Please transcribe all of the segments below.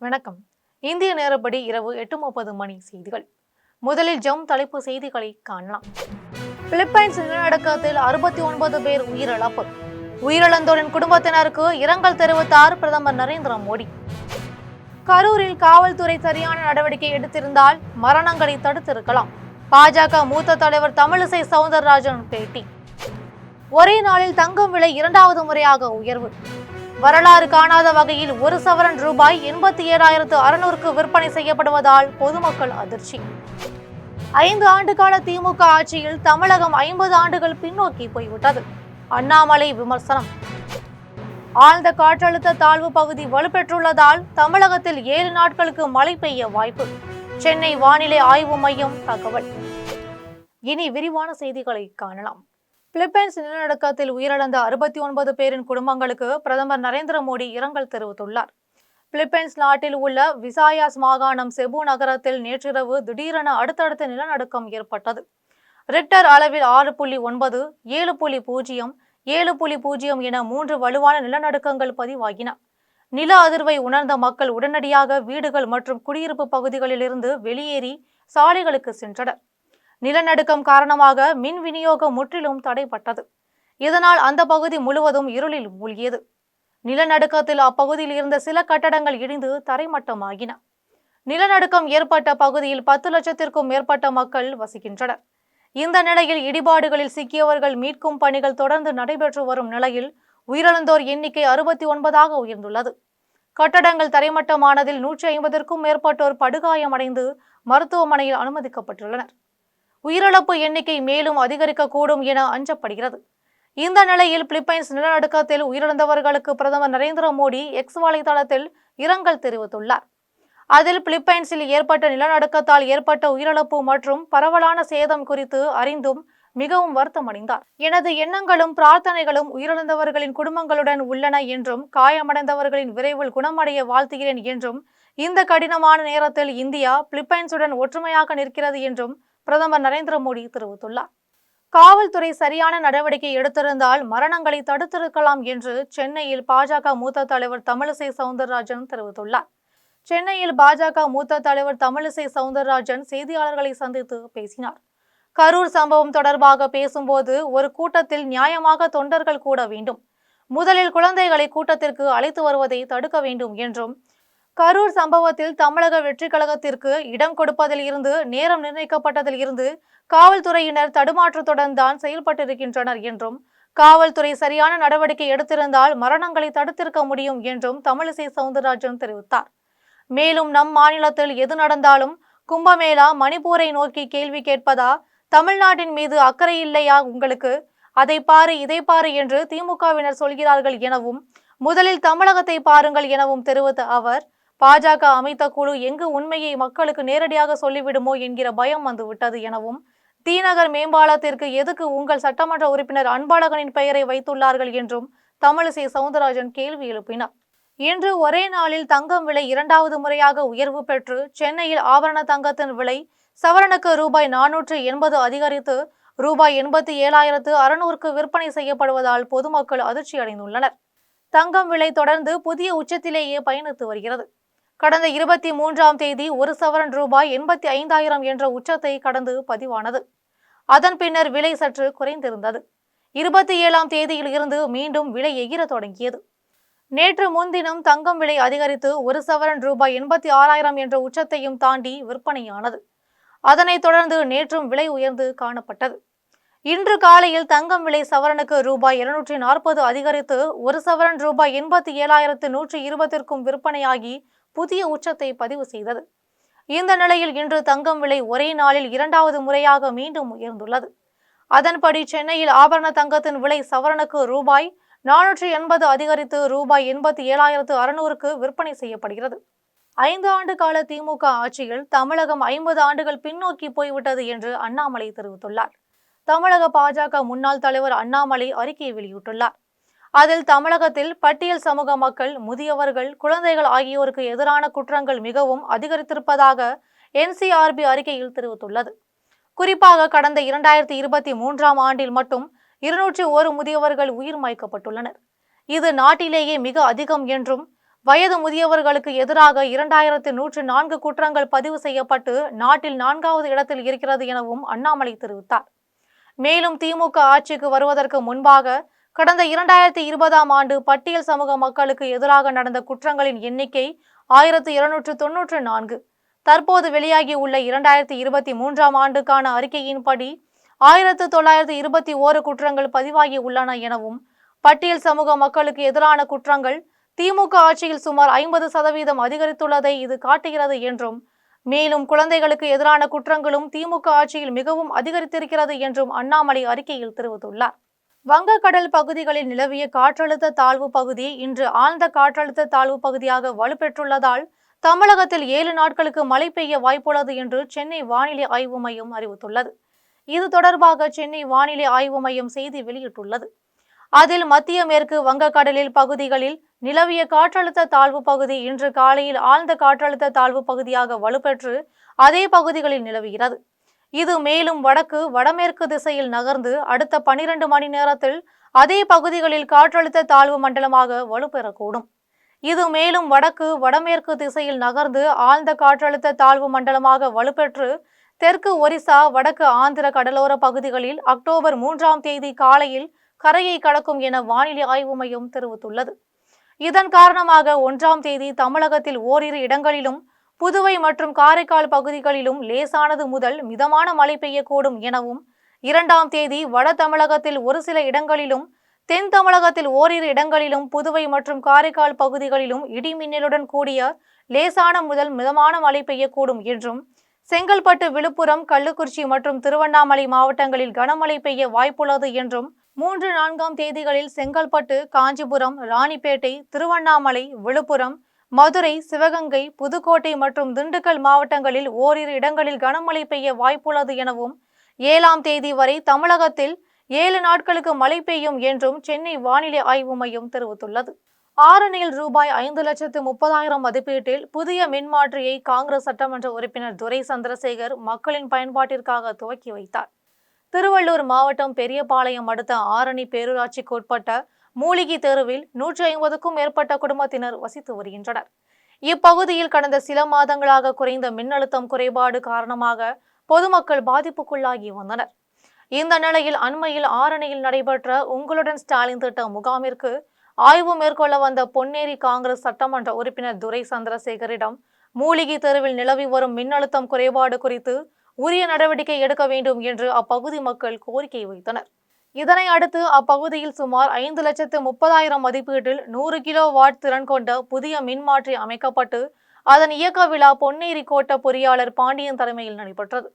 வணக்கம். இந்திய நேரப்படி இரவு 8:30 மணி செய்திகள். முதலில் தலைப்பு செய்திகளை காணலாம். பிலிப்பைன்ஸ் நிலநடுக்கத்தில் 69 பேர் உயிரிழப்பு. உயிரிழந்தோரின் குடும்பத்தினருக்கு இரங்கல் தெரிவித்தார் பிரதமர் நரேந்திர மோடி. கரூரில் காவல்துறை சரியான நடவடிக்கை எடுத்திருந்தால் மரணங்களை தடுத்திருக்கலாம். பாஜக மூத்த தலைவர் தமிழிசை சவுந்தரராஜன் பேட்டி. ஒரே நாளில் தங்கம் விலை இரண்டாவது முறையாக உயர்வு. வரலாறு காணாத வகையில் 1 சவரன் ரூபாய் 87,600க்கு விற்பனை செய்யப்படுவதால் பொதுமக்கள் அதிர்ச்சி. 5 ஆண்டு கால திமுக ஆட்சியில் தமிழகம் 50 ஆண்டுகள் பின்னோக்கி போய்விட்டது. அண்ணாமலை விமர்சனம். ஆழ்ந்த காற்றழுத்த தாழ்வு பகுதி வலுப்பெற்றுள்ளதால் தமிழகத்தில் 7 நாட்களுக்கு மழை பெய்ய வாய்ப்பு. சென்னை வானிலை ஆய்வு மையம் தகவல். இனி விரிவான செய்திகளை காணலாம். பிலிப்பைன்ஸ் நிலநடுக்கத்தில் உயிரிழந்த 69 பேரின் குடும்பங்களுக்கு பிரதமர் நரேந்திர மோடி இரங்கல் தெரிவித்துள்ளார். பிலிப்பைன்ஸ் நாட்டில் உள்ள விசாயாஸ் மாகாணம் செபு நகரத்தில் நேற்றிரவு திடீரென அடுத்தடுத்த நிலநடுக்கம் ஏற்பட்டது. ரிக்டர் அளவில் 6.9, 7.0, 7.0 என 3 வலுவான நிலநடுக்கங்கள் பதிவாகின. நில அதிர்வை உணர்ந்த மக்கள் உடனடியாக வீடுகள் மற்றும் குடியிருப்பு பகுதிகளிலிருந்து வெளியேறி சாலைகளுக்கு சென்றனர். நிலநடுக்கம் காரணமாக மின் விநியோகம் முற்றிலும் தடைப்பட்டது. இதனால் அந்த பகுதி முழுவதும் இருளில் மூழ்கியது. நிலநடுக்கத்தில் அப்பகுதியில் இருந்த சில கட்டடங்கள் இடிந்து தரைமட்டமாகின. நிலநடுக்கம் ஏற்பட்ட பகுதியில் 10 லட்சத்திற்கும் மேற்பட்ட மக்கள் வசிக்கின்றனர். இந்த நிலையில் இடிபாடுகளில் சிக்கியவர்கள் மீட்கும் பணிகள் தொடர்ந்து நடைபெற்று வரும் நிலையில் உயிரிழந்தோர் எண்ணிக்கை 69ஆக உயர்ந்துள்ளது. கட்டடங்கள் தரைமட்டமானதில் 150ற்கும் மேற்பட்டோர் படுகாயமடைந்து மருத்துவமனையில் அனுமதிக்கப்பட்டுள்ளனர். உயிரிழப்பு எண்ணிக்கை மேலும் அதிகரிக்கக்கூடும் என அஞ்சப்படுகிறது. இந்த நிலையில் பிலிப்பைன்ஸ் நிலநடுக்கத்தில் உயிரிழந்தவர்களுக்கு பிரதமர் நரேந்திர மோடி எக்ஸ் வலைதளத்தில் இரங்கல் தெரிவித்துள்ளார். அதில் பிலிப்பைன்ஸில் ஏற்பட்ட நிலநடுக்கத்தால் ஏற்பட்ட உயிரிழப்பு மற்றும் பரவலான சேதம் குறித்து அறிந்தும் மிகவும் வருத்தமடைந்தார். எனது எண்ணங்களும் பிரார்த்தனைகளும் உயிரிழந்தவர்களின் குடும்பங்களுடன் உள்ளன என்றும் காயமடைந்தவர்களின் விரைவில் குணமடைய வாழ்த்துகிறேன் என்றும் இந்த கடினமான நேரத்தில் இந்தியா பிலிப்பைன்ஸுடன் ஒற்றுமையாக நிற்கிறது என்றும் பிரதமர் நரேந்திர மோடி தெரிவித்துள்ளார். காவல்துறை சரியான நடவடிக்கை எடுத்திருந்தால் மரணங்களை தடுத்திருக்கலாம் என்று சென்னையில் பாஜக மூத்த தலைவர் தமிழிசை சவுந்தரராஜன் தெரிவித்துள்ளார். சென்னையில் பாஜக மூத்த தலைவர் தமிழிசை சவுந்தரராஜன் செய்தியாளர்களை சந்தித்து பேசினார். கரூர் சம்பவம் தொடர்பாக பேசும்போது ஒரு கூட்டத்தில் நியாயமாக தொண்டர்கள் கூட வேண்டும். முதலில் குழந்தைகளை கூட்டத்திற்கு அழைத்து வருவதை தடுக்க வேண்டும் என்றும், கரூர் சம்பவத்தில் தமிழக வெற்றி கழகத்திற்கு இடம் கொடுப்பதில் இருந்து நேரம் நிர்ணயிக்கப்பட்டதில் இருந்து காவல்துறையினர் தடுமாற்றத்துடன் தான் செயல்பட்டிருக்கின்றனர் என்றும், காவல்துறை சரியான நடவடிக்கை எடுத்திருந்தால் மரணங்களை தடுத்திருக்க முடியும் என்றும் தமிழிசை சவுந்தரராஜன் தெரிவித்தார். மேலும் நம் மாநிலத்தில் எது நடந்தாலும் கும்பமேளா மணிப்பூரை நோக்கி கேள்வி கேட்பதா, தமிழ்நாட்டின் மீது அக்கறை இல்லையா உங்களுக்கு, அதை பாரு இதை பாரு என்று திமுகவினர் சொல்கிறார்கள் எனவும், முதலில் தமிழகத்தை பாருங்கள் எனவும் தெரிவித்த அவர், பாஜக அமைத்த குழு எங்கு உண்மையை மக்களுக்கு நேரடியாக சொல்லிவிடுமோ என்கிற பயம் வந்துவிட்டது எனவும், தீநகர் மேம்பாலத்திற்கு எதுக்கு உங்கள் சட்டமன்ற உறுப்பினர் அன்பழகனின் பெயரை வைத்துள்ளார்கள் என்றும் தமிழிசை சவுந்தரராஜன் கேள்வி எழுப்பினார். இன்று ஒரே நாளில் தங்கம் விலை 2வது முறையாக உயர்வு பெற்று சென்னையில் ஆபரண தங்கத்தின் விலை சவரனுக்கு ரூபாய் 480 அதிகரித்து ரூபாய் 87,600க்கு விற்பனை செய்யப்படுவதால் பொதுமக்கள் அதிர்ச்சி அடைந்துள்ளனர். தங்கம் விலை தொடர்ந்து புதிய உச்சத்திலேயே பயணித்து வருகிறது. கடந்த 23ஆம் தேதி 1 சவரன் ரூபாய் 85,000 என்ற உச்சத்தை கடந்து பதிவானது. அதன் பின்னர் விலை சற்று குறைந்திருந்தது. 27ஆம் தேதியில் இருந்து மீண்டும் விலை எகிர தொடங்கியது. நேற்று முன்தினம் தங்கம் விலை அதிகரித்து 1 சவரன் ரூபாய் 86,000 என்ற உச்சத்தையும் தாண்டி விற்பனையானது. அதனைத் தொடர்ந்து நேற்றும் விலை உயர்ந்து காணப்பட்டது. இன்று காலையில் தங்கம் விலை சவரனுக்கு ரூபாய் 240 அதிகரித்து 1 சவரன் ரூபாய் 87,120ற்கும் விற்பனையாகி புதிய உச்சத்தை பதிவு செய்தது. இந்த நிலையில் இன்று தங்கம் விலை ஒரே நாளில் 2வது முறையாக மீண்டும் உயர்ந்துள்ளது. அதன்படி சென்னையில் ஆபரண தங்கத்தின் விலை சவரனுக்கு ரூபாய் 480 அதிகரித்து ரூபாய் 87,600க்கு விற்பனை செய்யப்படுகிறது. 5 ஆண்டு கால திமுக ஆட்சியில் தமிழகம் 50 ஆண்டுகள் பின்னோக்கி போய்விட்டது என்று அண்ணாமலை தெரிவித்துள்ளார். தமிழக பாஜக முன்னாள் தலைவர் அண்ணாமலை அறிக்கையை வெளியிட்டுள்ளார். அதில் தமிழகத்தில் பட்டியல் சமூக மக்கள், முதியவர்கள், குழந்தைகள் ஆகியோருக்கு எதிரான குற்றங்கள் மிகவும் அதிகரித்திருப்பதாக NCRB அறிக்கையில் தெரிவித்துள்ளது. குறிப்பாக கடந்த 2023ஆம் ஆண்டில் மட்டும் 201 முதியவர்கள் உயிர் மாய்க்கப்பட்டுள்ளனர். இது நாட்டிலேயே மிக அதிகம் என்றும், வயது முதியவர்களுக்கு எதிராக 2104 குற்றங்கள் பதிவு செய்யப்பட்டு நாட்டில் 4வது இடத்தில் இருக்கிறது எனவும் அண்ணாமலை தெரிவித்தார். மேலும் திமுக ஆட்சிக்கு வருவதற்கு முன்பாக கடந்த 2020ஆம் ஆண்டு பட்டியல் சமூக மக்களுக்கு எதிராக நடந்த குற்றங்களின் எண்ணிக்கை 1294. தற்போது வெளியாகியுள்ள 2023ஆம் ஆண்டுக்கான அறிக்கையின்படி 1921 குற்றங்கள் பதிவாகி உள்ளன எனவும், பட்டியல் சமூக மக்களுக்கு எதிரான குற்றங்கள் திமுக ஆட்சியில் சுமார் 50% அதிகரித்துள்ளதை இது காட்டுகிறது என்றும், மேலும் குழந்தைகளுக்கு எதிரான குற்றங்களும் திமுக ஆட்சியில் மிகவும் அதிகரித்திருக்கிறது என்றும் அண்ணாமலை அறிக்கையில் தெரிவித்துள்ளார். வங்கக்கடல் பகுதிகளில் நிலவிய காற்றழுத்த தாழ்வு பகுதி இன்று ஆழ்ந்த காற்றழுத்த தாழ்வு பகுதியாக வலுப்பெற்றுள்ளதால் தமிழகத்தில் 7 நாட்களுக்கு மழை பெய்ய வாய்ப்புள்ளது என்று சென்னை வானிலை ஆய்வு மையம் அறிவித்துள்ளது. இது தொடர்பாக சென்னை வானிலை ஆய்வு மையம் செய்தி வெளியிட்டுள்ளது. அதில் மத்திய மேற்கு வங்கக்கடலில் பகுதிகளில் நிலவிய காற்றழுத்த தாழ்வு பகுதி இன்று காலையில் ஆழ்ந்த காற்றழுத்த தாழ்வு பகுதியாக வலுப்பெற்று அதே பகுதிகளில் நிலவுகிறது. இது மேலும் வடக்கு வடமேற்கு திசையில் நகர்ந்து அடுத்த 12 மணி நேரத்தில் அதே பகுதிகளில் காற்றழுத்த தாழ்வு மண்டலமாக வலுப்பெறக்கூடும். இது மேலும் வடக்கு வடமேற்கு திசையில் நகர்ந்து ஆழ்ந்த காற்றழுத்த தாழ்வு மண்டலமாக வலுப்பெற்று தெற்கு ஒரிசா வடக்கு ஆந்திர கடலோர பகுதிகளில் அக்டோபர் 3ஆம் தேதி காலையில் கரையை கடக்கும் என வானிலை ஆய்வு மையம் தெரிவித்துள்ளது. இதன் காரணமாக 1ஆம் தேதி தமிழகத்தில் ஓரிரு இடங்களிலும் புதுவை மற்றும் காரைக்கால் பகுதிகளிலும் லேசானது முதல் மிதமான மழை பெய்யக்கூடும் எனவும், 2ஆம் தேதி வட தமிழகத்தில் ஒரு சில இடங்களிலும், தென் தமிழகத்தில் ஓரிரு இடங்களிலும், புதுவை மற்றும் காரைக்கால் பகுதிகளிலும் இடி மின்னலுடன் கூடிய லேசான முதல் மிதமான மழை பெய்யக்கூடும் என்றும், செங்கல்பட்டு, விழுப்புரம், கள்ளக்குறிச்சி மற்றும் திருவண்ணாமலை மாவட்டங்களில் கனமழை பெய்ய வாய்ப்புள்ளது என்றும், 3, 4ஆம் தேதிகளில் செங்கல்பட்டு, காஞ்சிபுரம், ராணிப்பேட்டை, திருவண்ணாமலை, விழுப்புரம், மதுரை, சிவகங்கை, புதுக்கோட்டை மற்றும் திண்டுக்கல் மாவட்டங்களில் ஓரிரு இடங்களில் கனமழை பெய்ய வாய்ப்புள்ளது எனவும், 7ஆம் தேதி வரை தமிழகத்தில் 7 நாட்களுக்கு மழை பெய்யும் என்றும் சென்னை வானிலை ஆய்வு மையம் தெரிவித்துள்ளது. ஆரணியில் ரூபாய் 5,30,000 மதிப்பீட்டில் புதிய மின்மாற்றியை காங்கிரஸ் சட்டமன்ற உறுப்பினர் துரை சந்திரசேகர் மக்களின் பயன்பாட்டிற்காக துவக்கி வைத்தார். திருவள்ளூர் மாவட்டம் பெரியபாளையம் அடுத்த ஆரணி பேரூராட்சிக்கு உட்பட்ட மூலிகை தெருவில் 150க்கும் மேற்பட்ட குடும்பத்தினர் வசித்து வருகின்றனர். இப்பகுதியில் கடந்த சில மாதங்களாக குறைந்த மின்னழுத்தம் குறைபாடு காரணமாக பொதுமக்கள் பாதிப்புக்குள்ளாகி வந்தனர். இந்த நிலையில் அண்மையில் ஆரணியில் நடைபெற்ற உங்களுடன் ஸ்டாலின் திட்ட முகாமிற்கு ஆய்வு மேற்கொள்ள வந்த பொன்னேரி காங்கிரஸ் சட்டமன்ற உறுப்பினர் துரை சந்திரசேகரிடம் மூலிகை தெருவில் நிலவி வரும் மின்னழுத்தம் குறைபாடு குறித்து உரிய நடவடிக்கை எடுக்க வேண்டும் என்று அப்பகுதி மக்கள் கோரிக்கை வைத்தனர். இதனை அடுத்து அப்பகுதியில் சுமார் 5,30,000 மதிப்பீட்டில் 100 கிலோ வாட் திறன் கொண்ட புதிய மின்மாற்றி அமைக்கப்பட்டு அதன் இயக்க விழா பொன்னேரி கோட்ட பொறியாளர் பாண்டியன் தலைமையில் நடைபெற்றது.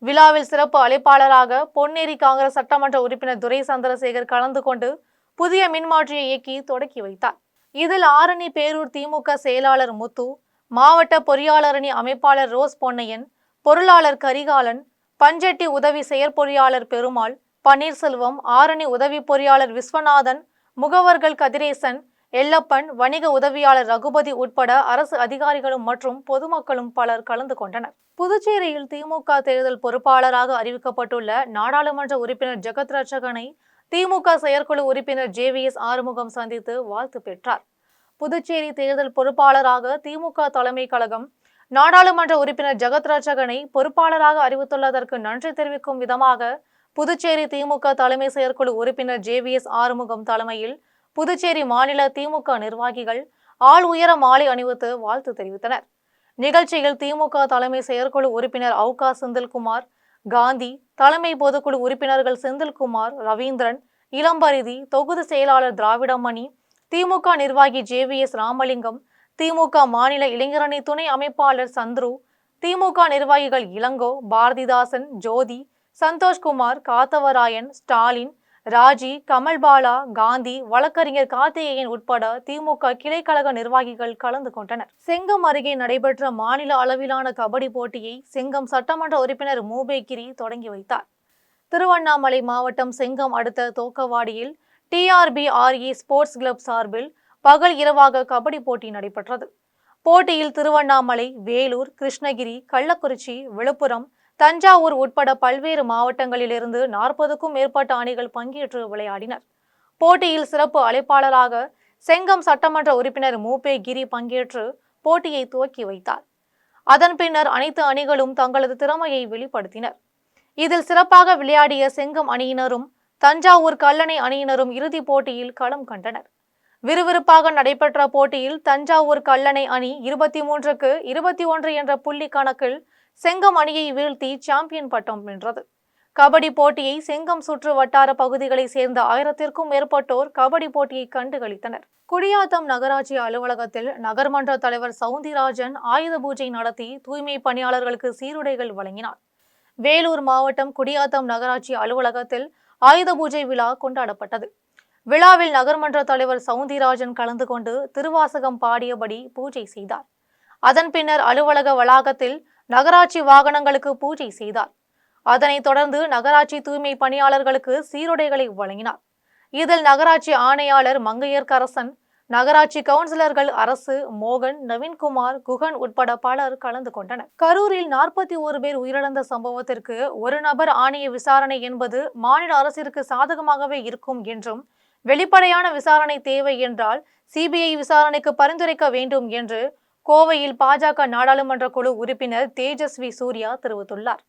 விழாவில் சிறப்பு அழைப்பாளராக பொன்னேரி காங்கிரஸ் சட்டமன்ற உறுப்பினர் துரை சந்திரசேகர் கலந்து கொண்டு புதிய மின்மாற்றியை இயக்கி தொடக்கி வைத்தார். இதில் ஆரணி பேரூர் திமுக செயலாளர் முத்து, மாவட்ட பொறியாளரணி அமைப்பாளர் ரோஸ் பொன்னையன், பொருளாளர் கரிகாலன், பஞ்செட்டி உதவி செயற்பொறியாளர் பெருமாள், பன்னீர்செல்வம், ஆரணி உதவி பொறியாளர் விஸ்வநாதன், முகவர்கள் கதிரேசன், எல்லப்பன், வணிக உதவியாளர் ரகுபதி உட்பட அரசு அதிகாரிகளும் மற்றும் பொதுமக்களும் பலர் கலந்து கொண்டனர். புதுச்சேரியில் திமுக தேர்தல் பொறுப்பாளராக அறிவிக்கப்பட்டுள்ள நாடாளுமன்ற உறுப்பினர் ஜெகத் ரட்சகனை திமுக செயற்குழு உறுப்பினர் JVS ஆறுமுகம் சந்தித்து வாழ்த்து பெற்றார். புதுச்சேரி தேர்தல் பொறுப்பாளராக திமுக தலைமை கழகம் நாடாளுமன்ற உறுப்பினர் ஜெகத் ரட்சகனை பொறுப்பாளராக அறிவித்துள்ளதற்கு நன்றி தெரிவிக்கும் விதமாக புதுச்சேரி திமுக தலைமை செயற்குழு உறுப்பினர் JVS ஆறுமுகம் தலைமையில் புதுச்சேரி மாநில திமுக நிர்வாகிகள் ஆள் உயர மாலை அணிவித்து வாழ்த்து தெரிவித்தனர். நிகழ்ச்சியில் திமுக தலைமை செயற்குழு உறுப்பினர் அவுகா செந்தில்குமார், காந்தி, தலைமை பொதுக்குழு உறுப்பினர்கள் செந்தில்குமார், ரவீந்திரன், இளம்பரிதி, தொகுதி செயலாளர் திராவிடமணி, திமுக நிர்வாகி JVS ராமலிங்கம், திமுக மாநில இளைஞரணி துணை அமைப்பாளர் சந்துரு, திமுக நிர்வாகிகள் இளங்கோ, பாரதிதாசன், ஜோதி, சந்தோஷ்குமார், காத்தவராயன், ஸ்டாலின், ராஜி, கமல்பாலா, காந்தி, வழக்கறிஞர் கார்த்திகேயன் உட்பட திமுக கிளைக்கழக நிர்வாகிகள் கலந்து கொண்டனர். செங்கம் அருகே நடைபெற்ற மாநில அளவிலான கபடி போட்டியை செங்கம் சட்டமன்ற உறுப்பினர் மூபேகிரி தொடங்கி வைத்தார். திருவண்ணாமலை மாவட்டம் செங்கம் அடுத்த தோக்கவாடியில் TRBRE ஸ்போர்ட்ஸ் கிளப் சார்பில் பகல் இரவாக கபடி போட்டி நடைபெற்றது. போட்டியில் திருவண்ணாமலை, வேலூர், கிருஷ்ணகிரி, கள்ளக்குறிச்சி, விழுப்புரம், தஞ்சாவூர் உட்பட பல்வேறு மாவட்டங்களிலிருந்து 40க்கும் மேற்பட்ட அணிகள் பங்கேற்று விளையாடினர். போட்டியில் சிறப்பு அழைப்பாளராக செங்கம் சட்டமன்ற உறுப்பினர் மூபே கிரி பங்கேற்று போட்டியை துவக்கி வைத்தார். அதன் பின்னர் அனைத்து அணிகளும் தங்களது திறமையை வெளிப்படுத்தினர். இதில் சிறப்பாக விளையாடிய செங்கம் அணியினரும் தஞ்சாவூர் கல்லணை அணியினரும் இறுதிப் போட்டியில் களம் கண்டனர். விறுவிறுப்பாக நடைபெற்ற போட்டியில் தஞ்சாவூர் கல்லணை அணி 23க்கு 21 என்ற புள்ளி கணக்கில் செங்கம் அணியை வீழ்த்தி சாம்பியன் பட்டம் வென்றது. கபடி போட்டியை செங்கம் சுற்று வட்டார பகுதிகளை சேர்ந்த 1000க்கும் மேற்பட்டோர் கபடி போட்டியை கண்டுகளித்தனர். குடியாத்தம் நகராட்சி அலுவலகத்தில் நகர்மன்ற தலைவர் சவுந்திராஜன் ஆயுத பூஜை நடத்தி தூய்மை பணியாளர்களுக்கு சீருடைகள் வழங்கினார். வேலூர் மாவட்டம் குடியாத்தம் நகராட்சி அலுவலகத்தில் ஆயுத பூஜை விழா கொண்டாடப்பட்டது. விழாவில் நகர்மன்ற தலைவர் சவுந்திராஜன் கலந்து கொண்டு திருவாசகம் பாடியபடி பூஜை செய்தார். அதன் பின்னர் அலுவலக வளாகத்தில் நகராட்சி வாகனங்களுக்கு பூஜை செய்தார். அதனைத் தொடர்ந்து நகராட்சி தூய்மை பணியாளர்களுக்கு சீருடைகளை வழங்கினார். இதில் நகராட்சி ஆணையாளர் மங்கையர்கரசன், நகராட்சி கவுன்சிலர்கள் அரசு, மோகன், நவீன்குமார், குகன் உட்பட பலர் கலந்து கொண்டனர். கரூரில் 41 பேர் உயிரிழந்த சம்பவத்திற்கு ஒரு நபர் ஆணைய விசாரணை என்பது மாநில அரசிற்கு சாதகமாகவே இருக்கும் என்றும், வெளிப்படையான விசாரணை தேவை என்றால் சிபிஐ விசாரணைக்கு பரிந்துரைக்க வேண்டும் என்று கோவையில் பாஜக நாடாளுமன்ற குழு உறுப்பினர் தேஜஸ்வி சூர்யா தெரிவித்துள்ளார்.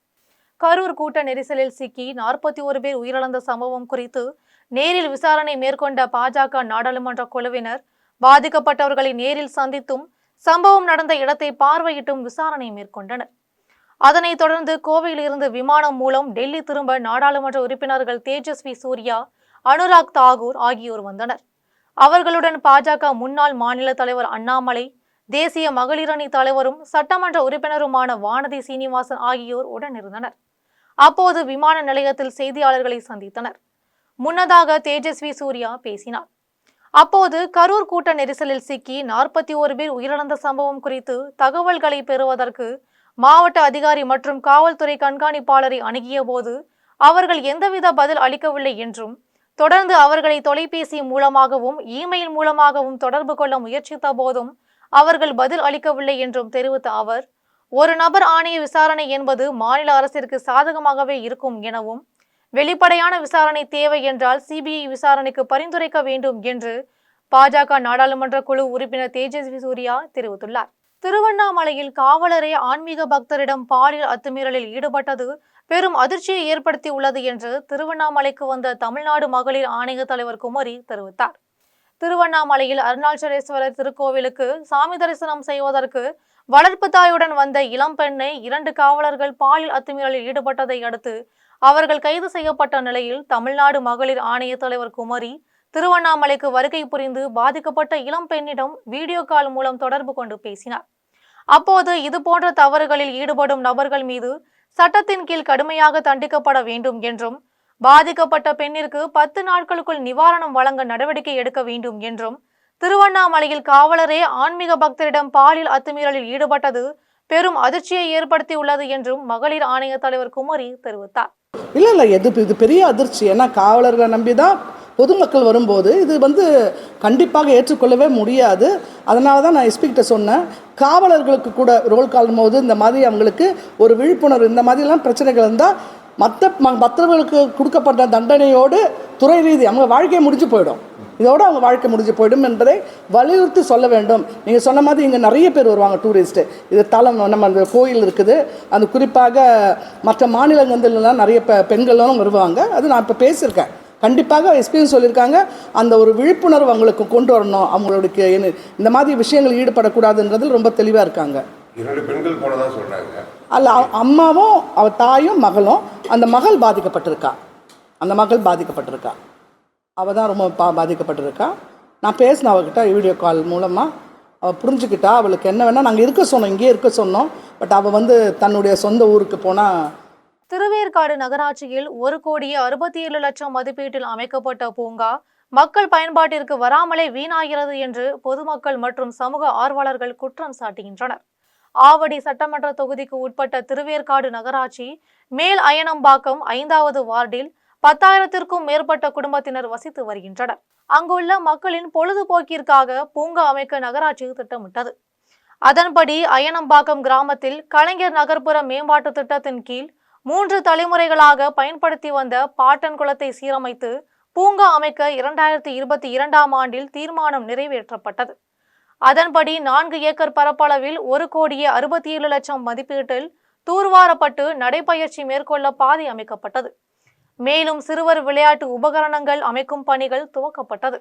கரூர் கூட்ட நெரிசலில் சிக்கி 41 பேர் உயிரிழந்த சம்பவம் குறித்து நேரில் விசாரணை மேற்கொண்ட பாஜக நாடாளுமன்ற குழுவினர் பாதிக்கப்பட்டவர்களை நேரில் சந்தித்தும் சம்பவம் நடந்த இடத்தை பார்வையிட்டும் விசாரணை மேற்கொண்டனர். அதனைத் தொடர்ந்து கோவையில் இருந்து விமானம் மூலம் டெல்லி திரும்ப நாடாளுமன்ற உறுப்பினர்கள் தேஜஸ்வி சூர்யா, அனுராக் தாகூர் ஆகியோர் வந்தனர். அவர்களுடன் பாஜக முன்னாள் மாநில தலைவர் அண்ணாமலை, தேசிய மகளிரணி தலைவரும் சட்டமன்ற உறுப்பினருமான வானதி சீனிவாசன் ஆகியோர் உடனிருந்தனர். அப்போது விமான நிலையத்தில் செய்தியாளர்களை சந்தித்தனர். முன்னதாக தேஜஸ்வி சூர்யா பேசினார். அப்போது கரூர் கூட்ட நெரிசலில் சிக்கி 41 பேர் உயிரிழந்த சம்பவம் குறித்து தகவல்களை பெறுவதற்கு மாவட்ட அதிகாரி மற்றும் காவல்துறை கண்காணிப்பாளரை அணுகிய போது அவர்கள் எந்தவித பதில் அளிக்கவில்லை என்றும், தொடர்ந்து அவர்களை தொலைபேசி மூலமாகவும் இமெயில் மூலமாகவும் தொடர்பு கொள்ள முயற்சித்த போதும் அவர்கள் பதில் அளிக்கவில்லை என்றும் தெரிவித்த அவர், ஒரு நபர் ஆணைய விசாரணை என்பது மாநில அரசிற்கு சாதகமாகவே இருக்கும் எனவும், வெளிப்படையான விசாரணை தேவை என்றால் சிபிஐ விசாரணைக்கு பரிந்துரைக்க வேண்டும் என்று பாஜக நாடாளுமன்ற குழு உறுப்பினர் தேஜஸ்வி சூர்யா தெரிவித்துள்ளார். திருவண்ணாமலையில் காவலரே ஆன்மீக பக்தரிடம் பாலியல் அத்துமீறலில் ஈடுபட்டது பெரும் அதிர்ச்சியை ஏற்படுத்தி உள்ளது என்று திருவண்ணாமலைக்கு வந்த தமிழ்நாடு மகளிர் ஆணைய தலைவர் குமரி தெரிவித்தார். திருவண்ணாமலையில் அருணாச்சலேஸ்வரர் திருக்கோவிலுக்கு சாமி தரிசனம் செய்வதற்கு வளர்ப்பு தாயுடன் வந்த இளம் பெண்ணை 2 காவலர்கள் பாலியல் அத்துமீறலில் ஈடுபட்டதை அடுத்து அவர்கள் கைது செய்யப்பட்ட நிலையில் தமிழ்நாடு மகளிர் ஆணைய தலைவர் குமரி திருவண்ணாமலைக்கு வருகை புரிந்து பாதிக்கப்பட்ட இளம் பெண்ணிடம் வீடியோ கால் மூலம் தொடர்பு கொண்டு பேசினார். அப்போது இதுபோன்ற தவறுகளில் ஈடுபடும் நபர்கள் மீது சட்டத்தின் கீழ் கடுமையாக தண்டிக்கப்பட வேண்டும் என்றும், பாதிக்கப்பட்ட பெண்ணிற்கு 10 நாட்களுக்குள் நிவாரணம் வழங்க நடவடிக்கை எடுக்க வேண்டும் என்றும், திருவண்ணாமலையில் காவலரே ஆன்மீக பக்தரிடம் பாலியல் அத்துமீறலில் ஈடுபட்டது பெரும் அதிர்ச்சியை ஏற்படுத்தியுள்ளது என்றும் மகளிர் ஆணைய தலைவர் குமரி தெரிவித்தார். இல்லை இது பெரிய அதிர்ச்சி. ஏன்னா காவலர்களை நம்பி தான் பொதுமக்கள் வரும்போது இது கண்டிப்பாக ஏற்றுக்கொள்ளவே முடியாது. அதனால தான் நான் எஸ்பி கிட்ட சொன்னேன், காவலர்களுக்கு கூட ரோல் காலும் போது இந்த மாதிரி அவங்களுக்கு ஒரு விழிப்புணர்வு, இந்த மாதிரிலாம் பிரச்சனைகள் இருந்தால் மற்றவர்களுக்கு கொடுக்கப்பட்ட தண்டனையோடு துறை ரீதி அவங்க வாழ்க்கையை முடிஞ்சு போயிடும், இதோடு அவங்க வாழ்க்கை முடிஞ்சு போயிடும் என்பதை வலியுறுத்தி சொல்ல வேண்டும். நீங்கள் சொன்ன மாதிரி இங்கே நிறைய பேர் வருவாங்க டூரிஸ்ட்டு. இது தலம் நம்ம அந்த கோயில் இருக்குது, அந்த குறிப்பாக மற்ற மாநிலங்கள்லாம் நிறைய பெண்களும் வருவாங்க. அது நான் இப்போ பேசியிருக்கேன். கண்டிப்பாக எஸ்பியும் சொல்லியிருக்காங்க, அந்த ஒரு விழிப்புணர்வு அவங்களுக்கு கொண்டு வரணும், அவங்களுக்கு இந்த மாதிரி விஷயங்கள் ஈடுபடக்கூடாதுன்றதில் ரொம்ப தெளிவாக இருக்காங்க. 2 பெண்கள் போனதாக சொல்கிறாங்க. அல்ல, அம்மாவும் அவள் தாயும் மகளும். அந்த மகள் பாதிக்கப்பட்டிருக்கா, அவள் தான் ரொம்ப பாதிக்கப்பட்டிருக்கா. நான் பேசினேன் அவகிட்ட வீடியோ கால் மூலமாக. அவள் புரிஞ்சுக்கிட்டா. அவளுக்கு என்ன வேணால் நாங்கள் இங்கேயே இருக்க சொன்னோம். பட் அவள் தன்னுடைய சொந்த ஊருக்கு போனால். திருவேற்காடு நகராட்சியில் 1,67,00,000 மதிப்பீட்டில் அமைக்கப்பட்ட பூங்கா மக்கள் பயன்பாட்டிற்கு வராமலே வீணாகிறது என்று பொதுமக்கள் மற்றும் சமூக ஆர்வலர்கள் குற்றம் சாட்டுகின்றனர். ஆவடி சட்டமன்ற தொகுதிக்கு உட்பட்ட திருவேற்காடு நகராட்சி மேல் அயனம்பாக்கம் 5வது வார்டில் 10,000க்கும் மேற்பட்ட குடும்பத்தினர் வசித்து வருகின்றனர். அங்குள்ள மக்களின் பொழுதுபோக்கிற்காக பூங்கா அமைக்க நகராட்சி திட்டமிட்டது. அதன்படி அயனம்பாக்கம் கிராமத்தில் கலைஞர் நகர்ப்புற மேம்பாட்டு திட்டத்தின் கீழ் 3 தலைமுறைகளாக பயன்படுத்தி வந்த பாட்டன் குளத்தை சீரமைத்து பூங்கா அமைக்க 2022ஆம் ஆண்டில் தீர்மானம் நிறைவேற்றப்பட்டது. அதன்படி 4 ஏக்கர் பரப்பளவில் 1,67,00,000 மதிப்பீட்டில் தூர்வாரப்பட்டு நடைபயிற்சி மேற்கொள்ள பாதை அமைக்கப்பட்டது. மேலும் சிறுவர் விளையாட்டு உபகரணங்கள் அமைக்கும் பணிகள் துவக்கப்பட்டது.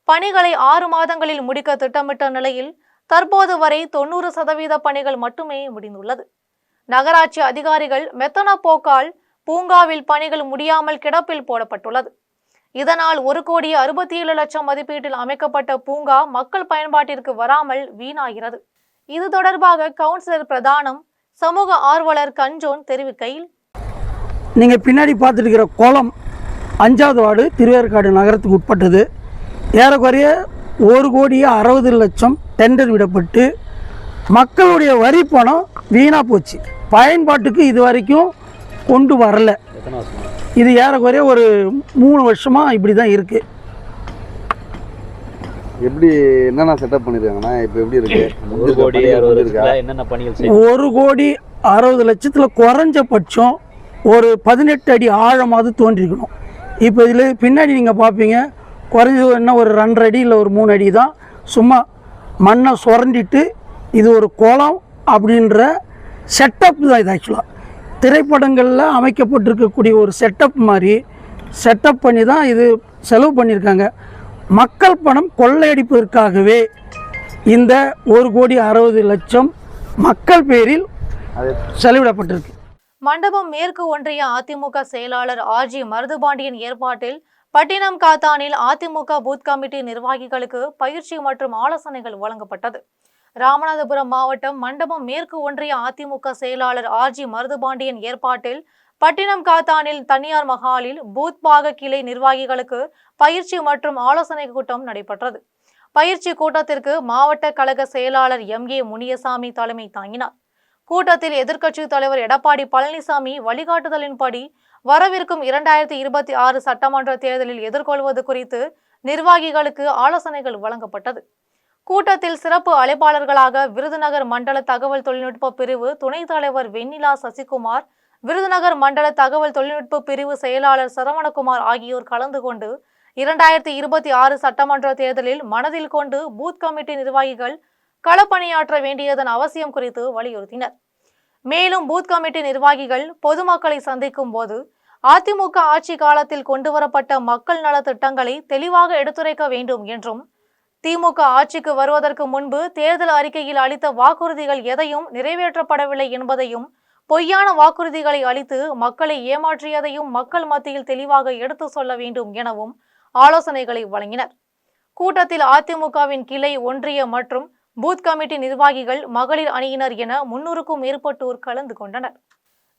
பணிகளை 6 மாதங்களில் முடிக்க திட்டமிட்ட நிலையில் தற்போது வரை 90% பணிகள் மட்டுமே முடிந்துள்ளது. நகராட்சி அதிகாரிகள் மெத்தன போக்கால் பூங்காவில் பணிகள் முடியாமல் கிடப்பில் போடப்பட்டுள்ளது. இதனால் 1,67,00,000 மதிப்பீட்டில் அமைக்கப்பட்ட பூங்கா மக்கள் பயன்பாட்டிற்கு வராமல் வீணாகிறது. இது தொடர்பாக கவுன்சிலர் பிரதானம் சமூக ஆர்வலர் கஞ்சோன் தெரிவிக்கையில், நீங்கள் பின்னாடி பார்த்துட்டு இருக்கிற குளம் 5வது வார்டு திருவேற்காடு நகரத்துக்கு உட்பட்டது. ஏறக்குறைய 1,60,00,000 டெண்டர் விடப்பட்டு மக்களுடைய வரி பணம் வீணாக போச்சு. பயன்பாட்டுக்கு இது வரைக்கும் கொண்டு வரல. இது ஏறக்குறைய ஒரு 3 வருஷமாக இப்படி தான் இருக்குது. எப்படி என்னென்ன செட்டப் பண்ணிருக்காங்கன்னா இப்போ எப்படி இருக்கு? 1,60,00,000 குறைஞ்சபட்சம் ஒரு 18 அடி ஆழமாவது தோன்றிருக்கணும். இப்போ இதில் பின்னாடி நீங்கள் பார்ப்பீங்க, குறைஞ்சது என்ன ஒரு 2 அடி இல்லை ஒரு 3 அடி தான். சும்மா மண்ணை சுரண்டிட்டு இது ஒரு குளம் அப்படின்ற செட்டப் தான். இது ஆக்சுவலாக திரைப்படங்களில் அமைக்கப்பட்டிருக்கக்கூடிய ஒரு செட்டப் மாதிரி செட்டப் பண்ணி தான் இது செலவு பண்ணியிருக்காங்க. மக்கள் பணம் கொள்ளையடிப்பதற்காகவே இந்த 1,60,00,000 மக்கள் பேரில் செலவிடப்பட்டிருக்கு. மண்டபம் மேற்கு ஒன்றிய அதிமுக செயலாளர் ஆர்ஜி மருதுபாண்டியன் ஏற்பாட்டில் பட்டினம் காத்தானில் அதிமுக பூத் கமிட்டி நிர்வாகிகளுக்கு பயிற்சி மற்றும் ஆலோசனைகள் வழங்கப்பட்டது. ராமநாதபுரம் மாவட்டம் மண்டபம் மேற்கு ஒன்றிய அதிமுக செயலாளர் ஆர்ஜி மருதுபாண்டியன் ஏற்பாட்டில் பட்டினம் காத்தானில் தனியார் மஹாலில் பூத் பாக கிளை நிர்வாகிகளுக்கு பயிற்சி மற்றும் ஆலோசனை கூட்டம் நடைபெற்றது. பயிற்சி கூட்டத்திற்கு மாவட்ட கழக செயலாளர் MA முனியசாமி தலைமை தாங்கினார். கூட்டத்தில் எதிர்க்கட்சி தலைவர் எடப்பாடி பழனிசாமி வழிகாட்டுதலின்படி வரவிருக்கும் 2026 சட்டமன்ற தேர்தலில் எதிர்கொள்வது குறித்து நிர்வாகிகளுக்கு ஆலோசனைகள் வழங்கப்பட்டது. கூட்டத்தில் சிறப்பு அழைப்பாளர்களாக விருதுநகர் மண்டல தகவல் தொழில்நுட்ப பிரிவு துணைத் தலைவர் வெண்ணிலா சசிகுமார், விருதுநகர் மண்டல தகவல் தொழில்நுட்ப பிரிவு செயலாளர் சரவணகுமார் ஆகியோர் கலந்து கொண்டு 2026 சட்டமன்ற தேர்தலில் மனதில் கொண்டு பூத் கமிட்டி நிர்வாகிகள் களப்பணியாற்ற வேண்டியதன் அவசியம் குறித்து வலியுறுத்தினர். மேலும் பூத் கமிட்டி நிர்வாகிகள் பொதுமக்களை சந்திக்கும் போது அதிமுக ஆட்சி காலத்தில் கொண்டுவரப்பட்ட மக்கள் நல திட்டங்களை தெளிவாக எடுத்துரைக்க வேண்டும் என்றும், திமுக ஆட்சிக்கு வருவதற்கு முன்பு தேர்தல் அறிக்கையில் அளித்த வாக்குறுதிகள் எதையும் நிறைவேற்றப்படவில்லை என்பதையும், பொய்யான வாக்குறுதிகளை அளித்து மக்களை ஏமாற்றியதையும் மக்கள் மத்தியில் தெளிவாக எடுத்து சொல்ல வேண்டும் எனவும் ஆலோசனைகளை வழங்கினர். கூட்டத்தில் அதிமுகவின் கிளை, ஒன்றிய மற்றும் பூத் கமிட்டி நிர்வாகிகள், மகளிர் அணியினர் என 300க்கும் மேற்பட்டோர் கலந்து கொண்டனர்.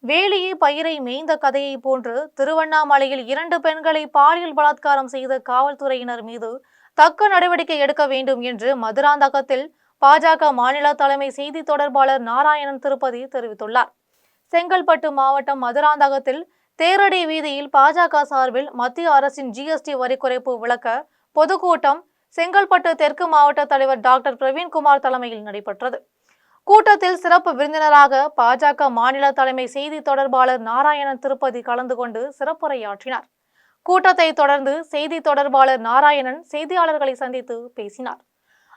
வேலியே பயிரை மேய்ந்த கதையை போன்று திருவண்ணாமலையில் 2 பெண்களை பாலியல் பலாத்காரம் செய்த காவல்துறையினர் மீது தக்க நடவடிக்கை எடுக்க வேண்டும் என்று மதுராந்தகத்தில் பாஜக மாநில தலைமை செய்தி தொடர்பாளர் நாராயணன் திருப்பதி தெரிவித்துள்ளார். செங்கல்பட்டு மாவட்டம் மதுராந்தகத்தில் தேரடி வீதியில் பாஜக சார்பில் மத்திய அரசின் GST வரி குறைப்பு விளக்க பொதுக்கூட்டம் செங்கல்பட்டு தெற்கு மாவட்ட தலைவர் டாக்டர் பிரவீன்குமார் தலைமையில் நடைபெற்றது. கூட்டத்தில் சிறப்பு விருந்தினராக பாஜக மாநில தலைமை செய்தி தொடர்பாளர் நாராயணன் திருப்பதி கலந்து கொண்டு சிறப்புரையாற்றினார். கூட்டத்தை தொடர்ந்து செய்தி தொடர்பாளர் நாராயணன் செய்தியாளர்களை சந்தித்து பேசினார்.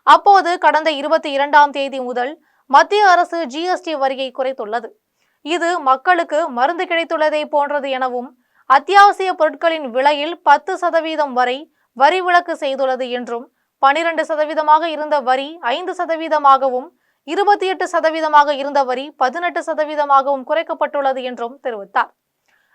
அப்போது கடந்த 22ஆம் தேதி முதல் மத்திய அரசு GST வரியை குறைத்துள்ளது. இது மக்களுக்கு மருந்து கிடைத்துள்ளதை போன்றது எனவும், அத்தியாவசிய பொருட்களின் விலையில் 10% வரை வரி விலக்கு செய்துள்ளது என்றும், 12% இருந்த வரி 5%ஆகவும், 28% இருந்த வரி 18%ஆகவும் குறைக்கப்பட்டுள்ளது என்றும் தெரிவித்தார்.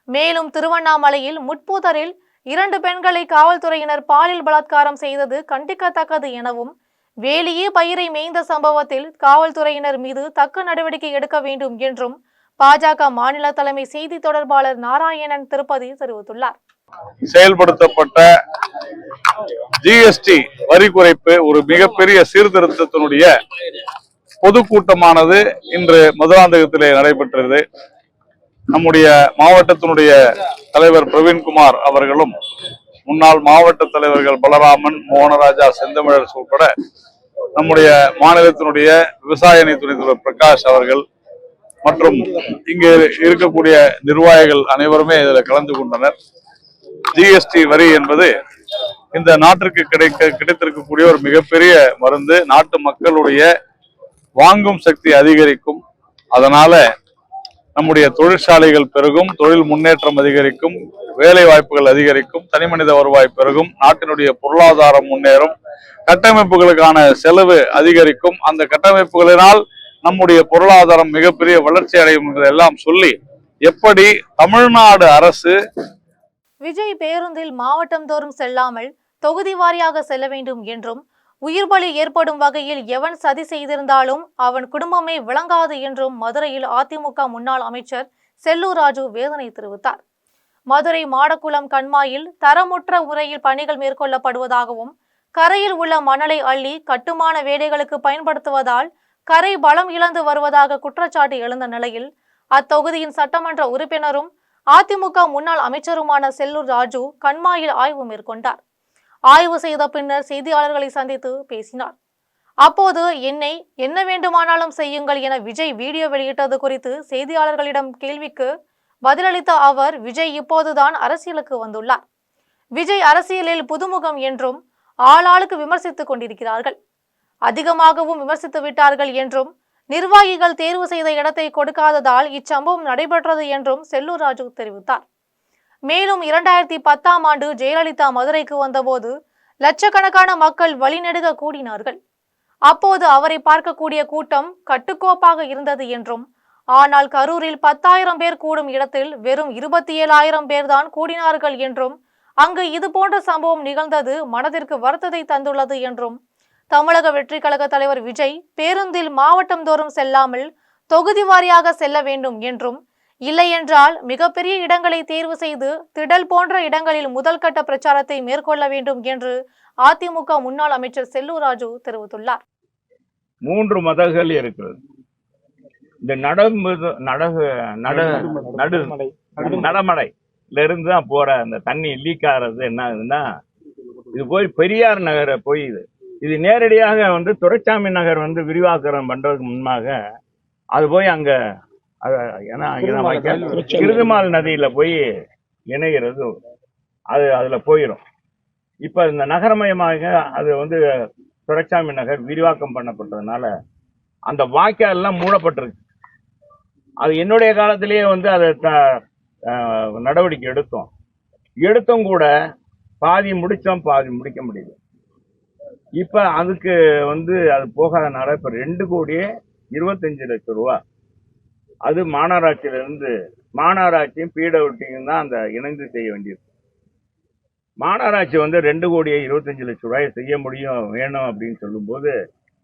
மேலும் திருவண்ணாமலையில் முட்புதரில் 2 பெண்களை காவல்துறையினர் பாலியல் பலாத்காரம் செய்தது கண்டிக்கத்தக்கது எனவும், வேலியே பயிரை மேய்ந்த சம்பவத்தில் காவல்துறையினர் மீது தக்க நடவடிக்கை எடுக்க வேண்டும் என்றும் பாஜக மாநில தலைமை செய்தி தொடர்பாளர் நாராயணன் திருப்பதி தெரிவித்துள்ளார். செயல்படுத்தப்பட்ட GST வரி குறைப்பு ஒரு மிகப்பெரிய சீர்திருத்தத்தினுடைய பொதுக்கூட்டமானது இன்று மதுராந்தகத்திலே நடைபெற்றது. நம்முடைய மாவட்டத்தினுடைய தலைவர் பிரவீன்குமார் அவர்களும், முன்னாள் மாவட்ட தலைவர்கள் பலராமன், மோகனராஜா, செந்தமிழர் உட்பட நம்முடைய மாநிலத்தினுடைய விவசாய துறை தலைவர் பிரகாஷ் அவர்கள் மற்றும் இங்கே இருக்கக்கூடிய நிர்வாகிகள் அனைவருமே இதில் கலந்து கொண்டனர். ஜிஎஸ்டி வரி என்பது இந்த நாட்டிற்கு கிடைத்திருக்கக்கூடிய ஒரு மிகப்பெரிய மருந்து. நாட்டு மக்களுடைய வாங்கும் சக்தி அதிகரிக்கும். அதனால நம்முடைய தொழிற்சாலைகள் பெருகும், தொழில் முன்னேற்றம் அதிகரிக்கும், வேலை வாய்ப்புகள் அதிகரிக்கும், தனிமனித வருவாய் பெருகும், நாட்டினுடைய பொருளாதாரம் முன்னேறும், கட்டமைப்புகளுக்கான செலவு அதிகரிக்கும். அந்த கட்டமைப்புகளினால் நம்முடைய பொருளாதாரம் மிகப்பெரிய வளர்ச்சி அடையும் எல்லாம் சொல்லி எப்படி தமிழ்நாடு அரசு விஜய் பேருந்தில் மாவட்டம் தோறும் செல்லாமல் தொகுதி வாரியாக செல்ல வேண்டும் என்றும், உயிர் பலி ஏற்படும் வகையில் எவன் சதி செய்திருந்தாலும் அவன் குடும்பமே விளங்காது என்றும் மதுரையில் அதிமுக முன்னாள் அமைச்சர் செல்லூர் ராஜு வேதனை தெரிவித்தார். மதுரை மாடக்குளம் கண்மாயில் தரமுற்ற முறையில் பணிகள் மேற்கொள்ளப்படுவதாகவும், கரையில் உள்ள மணலை அள்ளி கட்டுமான வேலைகளுக்கு பயன்படுத்துவதால் கரை பலம் இழந்து வருவதாக குற்றச்சாட்டு எழுந்த நிலையில் அத்தொகுதியின் சட்டமன்ற உறுப்பினரும் அதிமுக முன்னாள் அமைச்சருமான செல்லூர் ராஜு கண்மாயில் ஆய்வு மேற்கொண்டார். ஆய்வு செய்த பின்னர் செய்தியாளர்களை சந்தித்து பேசினார். அப்போது என்னை என்ன வேண்டுமானாலும் செய்யுங்கள் என விஜய் வீடியோ வெளியிட்டது குறித்து செய்தியாளர்களிடம் கேள்விக்கு பதிலளித்த அவர், விஜய் இப்போதுதான் அரசியலுக்கு வந்துள்ளார். விஜய் அரசியலில் புதுமுகம் என்றும் ஆளாளுக்கு விமர்சித்துக் கொண்டிருக்கிறார்கள், அதிகமாகவும் விமர்சித்து விட்டார்கள் என்றும், நிர்வாகிகள் தேர்வு செய்த இடத்தை கொடுக்காததால் இச்சம்பவம் நடைபெற்றது என்றும் செல்லூர் ராஜு தெரிவித்தார். மேலும் 2010ஆம் ஆண்டு ஜெயலலிதா மதுரைக்கு வந்தபோது லட்சக்கணக்கான மக்கள் வழிநெடுக கூடினார்கள். அப்போது அவரை பார்க்கக்கூடிய கூட்டம் கட்டுக்கோப்பாக இருந்தது என்றும், ஆனால் கரூரில் 10,000 பேர் கூடும் இடத்தில் வெறும் 27,000 பேர் தான் கூடினார்கள் என்றும், அங்கு இது போன்ற சம்பவம் நிகழ்ந்தது மனதிற்கு வருத்தத்தை தந்துள்ளது என்றும், தமிழக வெற்றி கழக தலைவர் விஜய் பேருந்தில் மாவட்டம் தோறும் செல்லாமல் தொகுதி வாரியாக செல்ல வேண்டும் என்றும், இல்லையென்றால் மிகப்பெரிய இடங்களை தேர்வு செய்து திடல் போன்ற இடங்களில் முதல் கட்ட பிரச்சாரத்தை மேற்கொள்ள வேண்டும் என்று அதிமுக முன்னாள் அமைச்சர் செல்லூர் ராஜு தெரிவித்துள்ளார். 3 மதகுகள் இருக்கிறது. இந்த நடமடையில இருந்து தான் போற அந்த தண்ணி லீக் ஆகிறது என்ன ஆகுதுன்னா, இது போய் பெரியார் நகரை போய் இது நேரடியாக துரைசாமி நகர் விரிவாக்கம் பண்றதுக்கு முன்பாக அது போய் அங்க கிருதுமால் நதியில போய் இணைகிறது. அதுல போயிடும். இப்ப இந்த நகரமயமாக அது துரைசாமி நகர் விரிவாக்கம் பண்ணப்பட்டதுனால அந்த வாய்க்கால் எல்லாம் மூடப்பட்டிருக்கு. அது என்னுடைய காலத்திலேயே அதை நடவடிக்கை எடுத்தோம் கூட பாதி முடிச்சோம், பாதி முடிக்க முடியல. இப்ப அதுக்கு அது போகாதனால இப்ப 2,25,00,000 ரூபாய் அது மாநகராட்சியும் பிடபிள்யூடியும் தான் அந்த இணைந்து செய்ய வேண்டியது. மாநகராட்சி 2,25,00,000 ரூபாயை செய்ய முடியும் வேணும் அப்படின்னு சொல்லும் போது,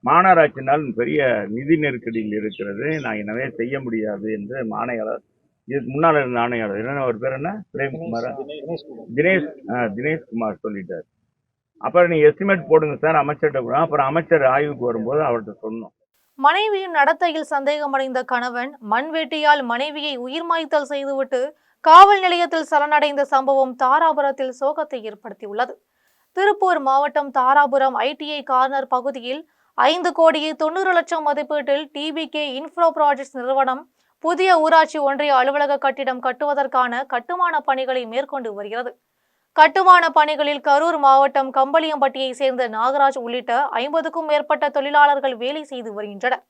மாநகராட்சினால் பெரிய நிதி நெருக்கடியில் இருக்கிறது, நான் எனவே செய்ய முடியாது என்று ஆணையாளர், இதுக்கு முன்னால் இருந்த ஆணையாளர் என்ன ஒரு பேர் என்ன பிரேம்குமார் தினேஷ்குமார் சொல்லிட்டார். அப்புறம் நீ எஸ்டிமேட் போடுங்க சார் அமைச்சர்கிட்ட. அப்புறம் அமைச்சர் ஆய்வுக்கு வரும்போது அவர்கிட்ட சொன்னோம். மனைவியின் நடத்தையில் சந்தேகமடைந்த கணவன் மண்வெட்டியால் மனைவியை உயிர் மாய்த்தல் செய்துவிட்டு காவல் நிலையத்தில் சரணடைந்த சம்பவம் தாராபுரத்தில் சோகத்தை ஏற்படுத்தியுள்ளது. திருப்பூர் மாவட்டம் தாராபுரம் ஐடிஐ கார்னர் பகுதியில் 5,90,00,000 மதிப்பீட்டில் டிபிகே இன்ஃப்ரோ ப்ராஜெக்ட்ஸ் நிறுவனம் புதிய ஊராட்சி ஒன்றிய அலுவலக கட்டிடம் கட்டுவதற்கான கட்டுமான பணிகளை மேற்கொண்டு வருகிறது. கட்டுமான பணிகளில் கரூர் மாவட்டம் கம்பளியம்பட்டியை சேர்ந்த நாகராஜ் உள்ளிட்ட 50க்கும் மேற்பட்ட தொழிலாளர்கள் வேலை செய்து வருகின்றனர்.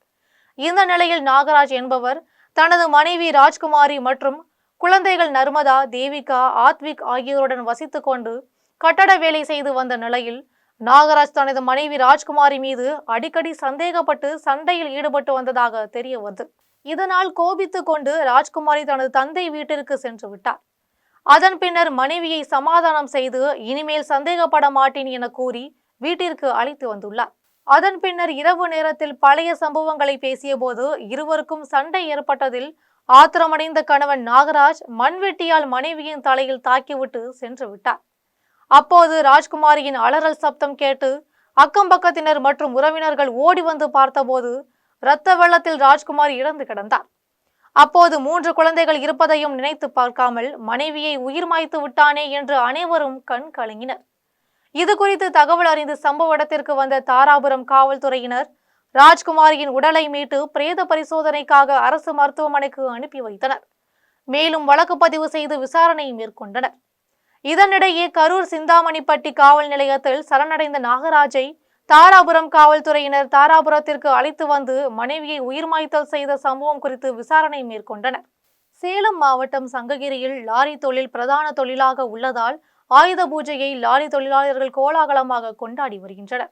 இந்த நிலையில் நாகராஜ் என்பவர் தனது மனைவி ராஜ்குமாரி மற்றும் குழந்தைகள் நர்மதா, தேவிகா, ஆத்விக் ஆகியோருடன் வசித்துக் கொண்டு கட்டட வேலை செய்து வந்த நிலையில் நாகராஜ் தனது மனைவி ராஜ்குமாரி மீது அடிக்கடி சந்தேகப்பட்டு சண்டையில் ஈடுபட்டு வந்ததாக தெரிய வருது. இதனால் கோபித்து கொண்டு ராஜ்குமாரி தனது தந்தை வீட்டிற்கு சென்று விட்டார். அதன் பின்னர் மனைவியை சமாதானம் செய்து இனிமேல் சந்தேகப்பட மாட்டேன் என கூறி வீட்டிற்கு அழைத்து வந்துள்ளார். அதன் பின்னர் இரவு நேரத்தில் பழைய சம்பவங்களை பேசிய போது இருவருக்கும் சண்டை ஏற்பட்டதில் ஆத்திரமடைந்த கணவன் நாகராஜ் மண்வெட்டியால் மனைவியின் தலையில் தாக்கிவிட்டு சென்று விட்டார். அப்போது ராஜ்குமாரியின் அலறல் சப்தம் கேட்டு அக்கம் பக்கத்தினர் மற்றும் உறவினர்கள் ஓடி வந்து பார்த்தபோது இரத்த வெள்ளத்தில் ராஜ்குமார் இறந்து கிடந்தார். அப்போது 3 குழந்தைகள் இருப்பதையும் நினைத்து பார்க்காமல் மனைவியை உயிர் மாய்த்து விட்டானே என்று அனைவரும் கண் கலங்கினர். இது குறித்து தகவல் அறிந்து சம்பவ இடத்திற்கு வந்த தாராபுரம் காவல்துறையினர் ராஜ்குமாரியின் உடலை மீட்டு பிரேத பரிசோதனைக்காக அரசு மருத்துவமனைக்கு அனுப்பி வைத்தனர். மேலும் வழக்கு பதிவு செய்து விசாரணை மேற்கொண்டனர். இதனிடையே கரூர் சிந்தாமணிப்பட்டி காவல் நிலையத்தில் சரணடைந்த நாகராஜை தாராபுரம் காவல்துறையினர் தாராபுரத்திற்கு அழைத்து வந்து மனைவியை உயிர்மாய்த்தல் செய்த சம்பவம் குறித்து விசாரணை மேற்கொண்டனர். சேலம் மாவட்டம் சங்ககிரியில் லாரி தொழில் பிரதான தொழிலாக உள்ளதால் ஆயுத பூஜையை லாரி தொழிலாளர்கள் கோலாகலமாக கொண்டாடி வருகின்றனர்.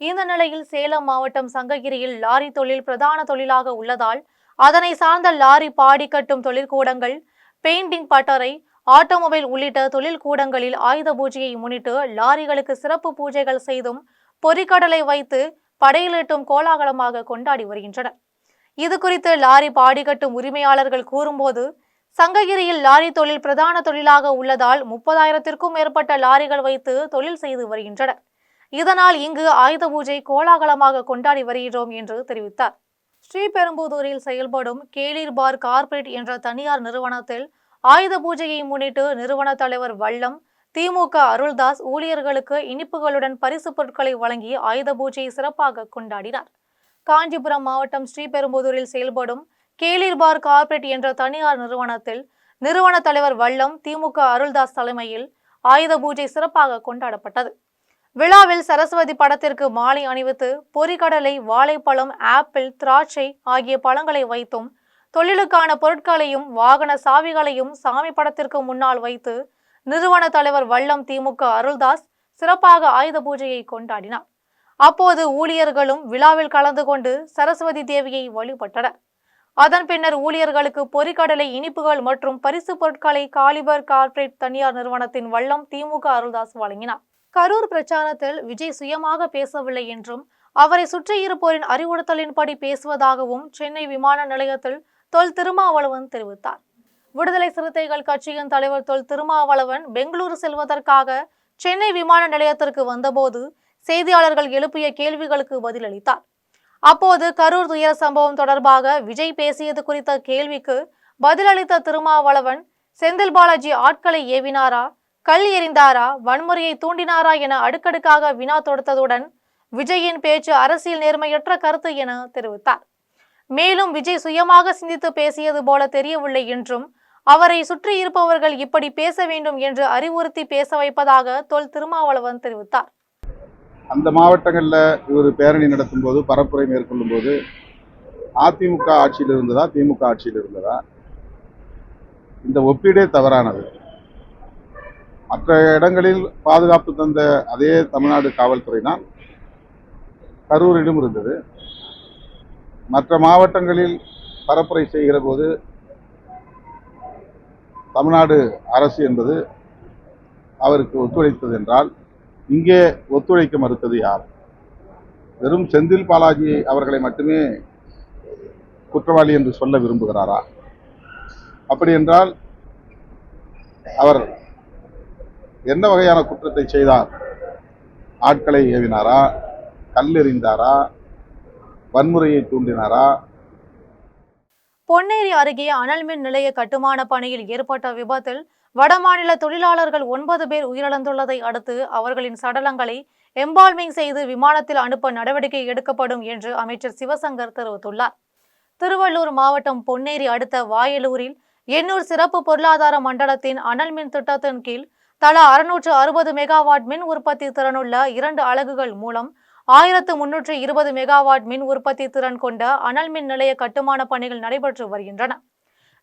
இந்த நிலையில் சேலம் மாவட்டம் சங்ககிரியில் லாரி தொழில் பிரதான தொழிலாக உள்ளதால் அதனை சார்ந்த லாரி பாடி கட்டும் தொழிற்கூடங்கள், பெயிண்டிங், பட்டறை, ஆட்டோமொபைல் உள்ளிட்ட தொழிற்கூடங்களில் ஆயுத பூஜையை முன்னிட்டு லாரிகளுக்கு சிறப்பு பூஜைகள் செய்தும் பொரிக்கடலை வைத்து படையிலிட்டும் கோலாகலமாக கொண்டாடி வருகின்றனர். இது குறித்து லாரி பாடி கட்டும் உரிமையாளர்கள் கூறும்போது, சங்ககிரியில் லாரி தொழில் பிரதான தொழிலாக உள்ளதால் 30,000க்கும் மேற்பட்ட லாரிகள் வைத்து தொழில் செய்து வருகின்றனர். இதனால் இங்கு ஆயுத பூஜை கோலாகலமாக கொண்டாடி வருகிறோம் என்று தெரிவித்தார். ஸ்ரீபெரும்புதூரில் செயல்படும் கேளீர் பார் கார்ப்பரேட் என்ற தனியார் நிறுவனத்தில் ஆயுத பூஜையை முன்னிட்டு நிறுவன தலைவர் வல்லம், திமுக அருள்தாஸ் ஊழியர்களுக்கு இனிப்புகளுடன் பரிசு பொருட்களை வழங்கி ஆயுத பூஜையை சிறப்பாக கொண்டாடினார். காஞ்சிபுரம் மாவட்டம் ஸ்ரீபெரும்புதூரில் செயல்படும் கேளீர் பார் கார்ப்பரேட் என்ற தனியார் நிறுவனத்தில் நிறுவன தலைவர் வல்லம், திமுக அருள்தாஸ் தலைமையில் ஆயுத பூஜை சிறப்பாக கொண்டாடப்பட்டது. விழாவில் சரஸ்வதி படத்திற்கு மாலை அணிவித்து பொரிகடலை, வாழைப்பழம், ஆப்பிள், திராட்சை ஆகிய பழங்களை வைத்தும் தொழிலுக்கான பொருட்களையும் வாகன சாவிகளையும் சாமி படத்திற்கு முன்னால் வைத்து நிறுவன தலைவர் வல்லம், திமுக அருள்தாஸ் சிறப்பாக ஆயுத பூஜையை கொண்டாடினார். அப்போது ஊழியர்களும் விழாவில் கலந்து கொண்டு சரஸ்வதி தேவியை வழிபட்டனர். அதன் பின்னர் ஊழியர்களுக்கு பொரிகடலை, இனிப்புகள் மற்றும் பரிசு பொருட்களை காலிபர் கார்ப்பரேட் தனியார் நிறுவனத்தின் வல்லம், திமுக அருள்தாஸ் வழங்கினார். கரூர் பிரச்சாரத்தில் விஜய் சுயமாக பேசவில்லை என்றும் அவரை சுற்றியிருப்போரின் அறிவுறுத்தலின்படி பேசுவதாகவும் சென்னை விமான நிலையத்தில் தொல் திருமாவளவன் தெரிவித்தார். விடுதலை சிறுத்தைகள் கட்சியின் தலைவர் தொல் திருமாவளவன் பெங்களூரு செல்வதற்காக சென்னை விமான நிலையத்திற்கு வந்தபோது செய்தியாளர்கள் எழுப்பிய கேள்விகளுக்கு பதிலளித்தார். அப்போது கரூர் துயர சம்பவம் தொடர்பாக விஜய் பேசியது குறித்த கேள்விக்கு பதிலளித்த திருமாவளவன், செந்தில் பாலாஜி ஆட்களை ஏவினாரா, கல் எறிந்தாரா, வன்முறையை தூண்டினாரா என அடுக்கடுக்காக வினா தொடுத்ததுடன் விஜயின் பேச்சு அரசியல் நேர்மையற்ற கருத்து என தெரிவித்தார். மேலும் விஜய் சுயமாக சிந்தித்து பேசியது போல தெரியவில்லை என்றும் அவரை சுற்றி இருப்பவர்கள் இப்படி பேச வேண்டும் என்று அறிவுறுத்தி பேச வைப்பதாக தொல் திருமாவளவன் தெரிவித்தார். அந்த மாவட்டங்களில் இவர் பேரணி நடத்தும் போது, பரப்புரை மேற்கொள்ளும் போது அதிமுக ஆட்சியில் இருந்ததா, திமுக ஆட்சியில் இருந்ததா, இந்த ஒப்பீடே தவறானது. மற்ற இடங்களில் பாதுகாப்பு தந்த அதே தமிழ்நாடு காவல்துறை தான் கரூரிலும் இருந்தது. மற்ற மாவட்டங்களில் பரப்புரை செய்கிற போது தமிழ்நாடு அரசு என்பது அவருக்கு ஒத்துழைத்தது என்றால், இங்கே ஒத்துழைக்க மறுத்தது யார்? வெறும் செந்தில் பாலாஜி அவர்களை மட்டுமே குற்றவாளி என்று சொல்ல விரும்புகிறாரா? அப்படி என்றால் அவர் என்ன வகையான குற்றத்தை செய்தார்? ஆட்களை ஏவினாரா, கல்லெறிந்தாரா, வன்முறையை தூண்டினாரா? பொன்னேரி அருகே அனல் மின் நிலைய கட்டுமான பணியில் ஏற்பட்ட விபத்தில் வடமாநில தொழிலாளர்கள் 9 பேர் உயிரிழந்துள்ளதை அடுத்து அவர்களின் சடலங்களை எம்பால்மிங் செய்து விமானத்தில் அனுப்ப நடவடிக்கை எடுக்கப்படும் என்று அமைச்சர் சிவசங்கர் தெரிவித்துள்ளார். திருவள்ளூர் மாவட்டம் பொன்னேரி அடுத்த வாயலூரில் எண்ணூர் சிறப்பு பொருளாதார மண்டலத்தின் அனல் மின் திட்டத்தின் கீழ் தலா 660 மெகாவாட் மின் உற்பத்தி திறனுள்ள 2 அலகுகள் மூலம் 1320 மெகாவாட் மின் உற்பத்தி திறன் கொண்ட அனல் மின் நிலைய கட்டுமான பணிகள் நடைபெற்று வருகின்றன.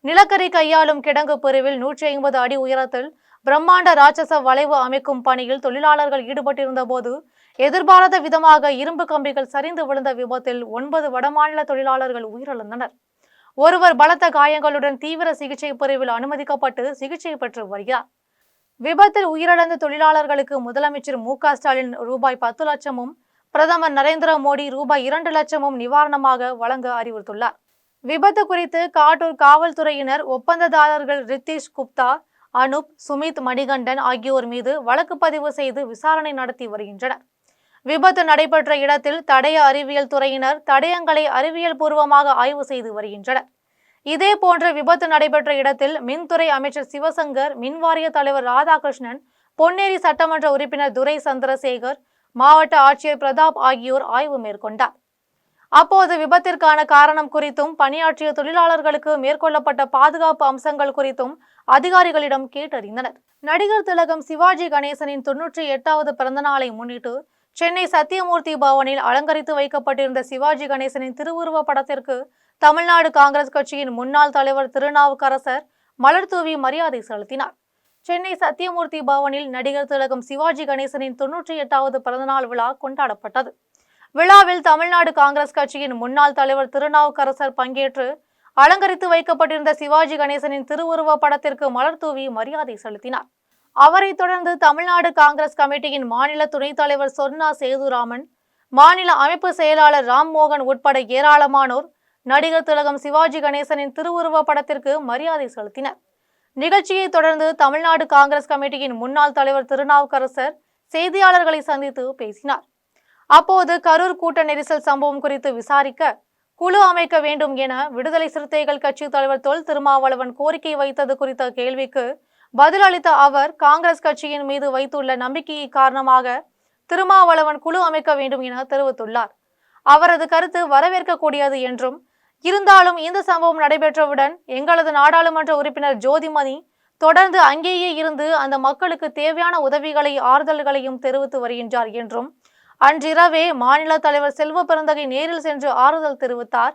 நிலக்கரி கையாளும் கிடங்கு பிரிவில் 150 அடி உயரத்தில் பிரம்மாண்ட ராட்சச வளைவு அமைக்கும் பணியில் தொழிலாளர்கள் ஈடுபட்டிருந்த போது எதிர்பாராத விதமாக இரும்பு கம்பிகள் சரிந்து விழுந்த விபத்தில் 9 வடமாநில தொழிலாளர்கள் உயிரிழந்தனர். ஒருவர் பலத்த காயங்களுடன் தீவிர சிகிச்சை பிரிவில் அனுமதிக்கப்பட்டு சிகிச்சை பெற்று வருகிறார். விபத்தில் உயிரிழந்த தொழிலாளர்களுக்கு முதலமைச்சர் மு க ஸ்டாலின் ரூபாய் 10 லட்சமும் பிரதமர் நரேந்திர மோடி ரூபாய் 2 லட்சமும் நிவாரணமாக வழங்க அறிவுறுத்துள்ளார். விபத்து குறித்து காட்டூர் காவல்துறையினர் ஒப்பந்ததாரர்கள் ரித்தீஷ் குப்தா, அனுப், சுமித் மணிகண்டன் ஆகியோர் மீது வழக்கு பதிவு செய்து விசாரணை நடத்தி வருகின்றனர். விபத்து நடைபெற்ற இடத்தில் தடய அறிவியல் துறையினர் தடயங்களை அறிவியல் பூர்வமாக ஆய்வு செய்து வருகின்றனர். இதேபோன்ற விபத்து நடைபெற்ற இடத்தில் மின்துறை அமைச்சர் சிவசங்கர், மின்வாரிய தலைவர் ராதாகிருஷ்ணன், பொன்னேரி சட்டமன்ற உறுப்பினர் துரை சந்திரசேகர், மாவட்ட ஆட்சியர் பிரதாப் ஆகியோர் ஆய்வு மேற்கொண்டார். அப்போது விபத்திற்கான காரணம் குறித்தும் பணியாற்றிய தொழிலாளர்களுக்கு மேற்கொள்ளப்பட்ட பாதுகாப்பு அம்சங்கள் குறித்தும் அதிகாரிகளிடம் கேட்டறிந்தனர். நடிகர் திலகம் சிவாஜி கணேசனின் 98வது பிறந்த நாளை முன்னிட்டு சென்னை சத்தியமூர்த்தி பவனில் அலங்கரித்து வைக்கப்பட்டிருந்த சிவாஜி கணேசனின் திருவுருவ படத்திற்கு தமிழ்நாடு காங்கிரஸ் கட்சியின் முன்னாள் தலைவர் திருநாவுக்கரசர் மலர் தூவி மரியாதை செலுத்தினார். சென்னை சத்தியமூர்த்தி பவனில் நடிகர் திலகம் சிவாஜி கணேசனின் 98வது பிறந்தநாள் விழா கொண்டாடப்பட்டது. விழாவில் தமிழ்நாடு காங்கிரஸ் கட்சியின் முன்னாள் தலைவர் திருநாவுக்கரசர் பங்கேற்று அலங்கரித்து வைக்கப்பட்டிருந்த சிவாஜி கணேசனின் திருவுருவ படத்திற்கு மலர் தூவி மரியாதை செலுத்தினார். அவரை தொடர்ந்து தமிழ்நாடு காங்கிரஸ் கமிட்டியின் மாநில துணைத் தலைவர் சொர்ணா சேதுராமன், மாநில அமைப்பு செயலாளர் ராம்மோகன் உட்பட ஏராளமானோர் நடிகர் திலகம் சிவாஜி கணேசனின் திருவுருவ படத்திற்கு மரியாதை செலுத்தினர். நிகழ்ச்சியை தொடர்ந்து தமிழ்நாடு காங்கிரஸ் கமிட்டியின் முன்னாள் தலைவர் திருநாவுக்கரசர் செய்தியாளர்களை சந்தித்து பேசினார். அப்போது கரூர் கூட்ட நெரிசல் சம்பவம் குறித்து விசாரிக்க குழு அமைக்க வேண்டும் என விடுதலை சிறுத்தைகள் கட்சி தலைவர் தொல் திருமாவளவன் கோரிக்கை வைத்தது குறித்த கேள்விக்கு பதிலளித்த அவர், காங்கிரஸ் கட்சியின் மீது வைத்துள்ள நம்பிக்கையை காரணமாக திருமாவளவன் குழு அமைக்க வேண்டும் என தெரிவித்துள்ளார். அவரது கருத்து வரவேற்கக்கூடியது என்றும், இருந்தாலும் இந்த சம்பவம் நடைபெற்றவுடன் எங்களது நாடாளுமன்ற உறுப்பினர் ஜோதிமணி தொடர்ந்து அங்கேயே இருந்து அந்த மக்களுக்கு தேவையான உதவிகளை ஆறுதல்களையும் தெரிவித்து வருகின்றார் என்றும், அன்றிரவே மாநில தலைவர் செல்வ பெருந்தகை நேரில் சென்று ஆறுதல் தெரிவித்தார்.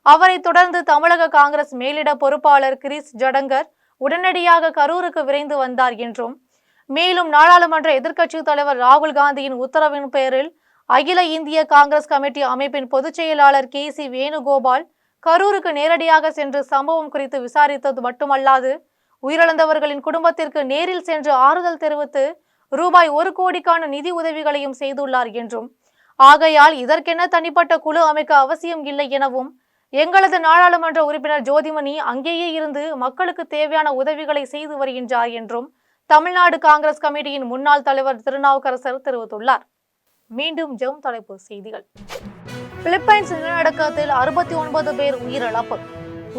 அவரை தொடர்ந்து தமிழக காங்கிரஸ் மேலிட பொறுப்பாளர் கிரீஸ் ஜடங்கர் உடனடியாக கரூருக்கு விரைந்து வந்தார் என்றும், மேலும் நாடாளுமன்ற எதிர்க்கட்சி தலைவர் ராகுல் காந்தியின் உத்தரவின் பேரில் அகில இந்திய காங்கிரஸ் கமிட்டி அமைப்பின் பொதுச் செயலாளர் KC வேணுகோபால் கரூருக்கு நேரடியாக சென்று சம்பவம் குறித்து விசாரித்தது மட்டுமல்லாது உயிரிழந்தவர்களின் குடும்பத்திற்கு நேரில் சென்று ஆறுதல் தெரிவித்து ரூபாய் 1 கோடிக்கான நிதி உதவிகளையும் செய்துள்ளார் என்றும், ஆகையால் இதற்கென தனிப்பட்ட குழு அமைக்க அவசியம் இல்லை எனவும், எங்களது நாடாளுமன்ற உறுப்பினர் ஜோதிமணி அங்கேயே இருந்து மக்களுக்கு தேவையான உதவிகளை செய்து வருகின்றார் என்றும் தமிழ்நாடு காங்கிரஸ் கமிட்டியின் முன்னாள் தலைவர் திருநாவுக்கரசர் தெரிவித்துள்ளார். மீண்டும் ஜெம் தலைப்பு செய்திகள். பிலிப்பைன்ஸ் நிலநடுக்கத்தில் 69 பேர் உயிரிழப்பு.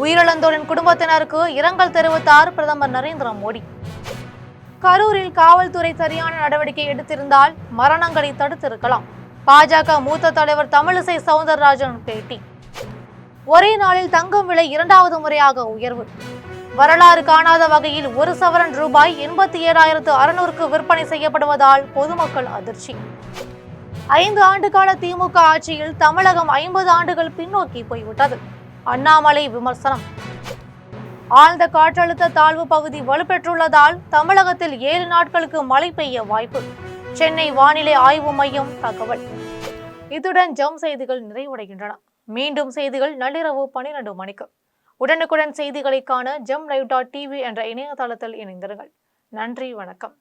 உயிரிழந்தோரின் குடும்பத்தினருக்கு இரங்கல் தெரிவித்தார் பிரதமர் நரேந்திர மோடி. கரூரில் காவல்துறை சரியான நடவடிக்கை எடுத்திருந்தால் மரணங்களை தடுத்திருக்கலாம். பாஜக மூத்த தலைவர் தமிழிசை சவுந்தரராஜன் பேட்டி. ஒரே நாளில் தங்கம் விலை 2வது முறையாக உயர்வு. வரலாறு காணாத வகையில் 1 சவரன் ரூபாய் 87,600க்கு விற்பனை செய்யப்படுவதால் பொதுமக்கள் அதிர்ச்சி. 5 ஆண்டுகால திமுக ஆட்சியில் தமிழகம் 50 ஆண்டுகள் பின்னோக்கி போய்விட்டது. அண்ணாமலை விமர்சனம். ஆழ்ந்த காற்றழுத்த தாழ்வு பகுதி வலுப்பெற்றுள்ளதால் தமிழகத்தில் 7 நாட்களுக்கு மழை பெய்ய வாய்ப்பு. சென்னை வானிலை ஆய்வு மையம் தகவல். இத்துடன் ஜம் செய்திகள் நிறைவடைகின்றன. மீண்டும் செய்திகள் நள்ளிரவு 12 மணிக்கு. உடனுக்குடன் செய்திகளை காண gemlive.tv என்ற இணையதளத்தில் இணைந்திருங்கள். நன்றி, வணக்கம்.